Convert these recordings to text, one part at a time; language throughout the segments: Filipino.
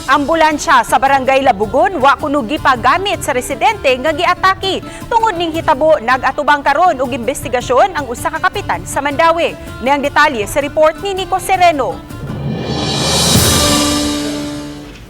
Ambulansya sa barangay Labugon wa kuno gipagamit sa residente nga giatake. Tungod ning hitabo nag-atubang karon og investigasyon ang usa ka kapitan sa Mandawi. Niyang detalye sa report ni Nico Sereno.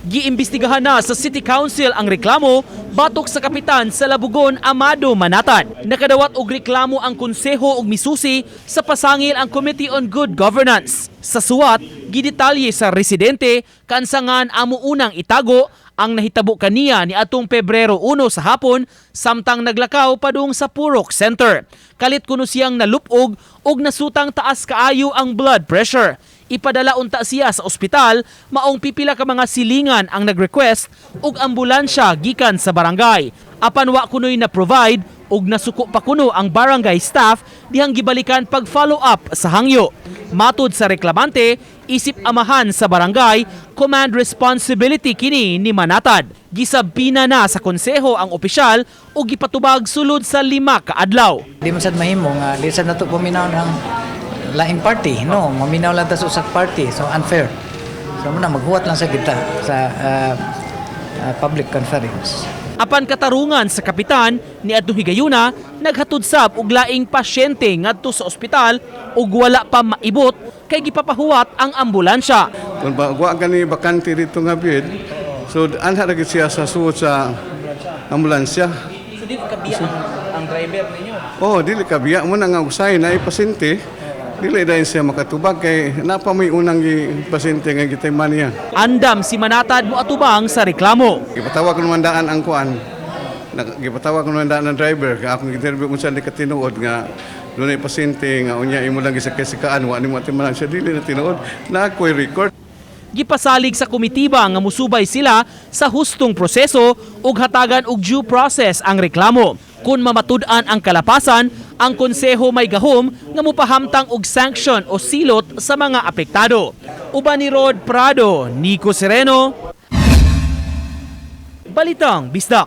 Giimbestigahan na sa City Council ang reklamo batok sa kapitan sa Labugon, Amado Manatan. Nakadawat og reklamo ang konseho og misusi sa pasangil ang Committee on Good Governance. Sa suwat, gidetalye sa residente kansangan amo unang itago ang nahitabo kaniya ni atong Pebrero 1 sa hapon samtang naglakaw padung sa Purok Center. Kalit kuno siyang nalupog og nasutang taas kaayo ang blood pressure. Ipadala unta siya sa ospital, maong pipila ka mga silingan ang nag-request og ambulansya gikan sa barangay. Apan wa kunoy na provide og nasuko pa kuno ang barangay staff dihang gibalikan pag follow up sa hangyo. Matud sa reklamante, isip amahan sa barangay, command responsibility kini ni Manatad. Gisabina na sa konseho ang opisyal o gipatubag sulod sa 5 ka adlaw. Di man sad mahimo nga di sad nato paminaw ng laing party, no, maminaw lang ta sa usak party, so unfair. So muna maghuwat lang sa kita sa public conference. Apan katarungan sa kapitan ni adtong higayuna, naghatod sab og laing pasyente ngadto sa ospital ug wala pa maibot kay gipapahuwat ang ambulansya. Kung wa gani bakante dito nga bed, so anha ra gid siya sa suot sa ambulansya. So dili kabiya ang driver ninyo. Oh, dili kabiya mo na nga usay na pasyente. Dili dahil siya makatubag kay napa may unang pasyente nga gitayman niya. Andam si Manatad mo atubang sa reklamo. Gipatawag ko naman daan ang kuan. Gipatawag ko naman daan ang driver. Kaya akong interview mo siya di katinuod nga doon ay pasyente nga unya imo lang gisakay-sikaan wa ni mo timanan siya dili na tinuod na ako'y record. Gipasalig sa komitiba nga musubay sila sa hustong proseso ug hatagan og due process ang reklamo. Kung mamatud-an ang kalapasan, ang konseho may gahom nga mopahamtang og sanction o silot sa mga apektado. Uban ni Rod Prado, Nico Sereno, Balitang Bisdak.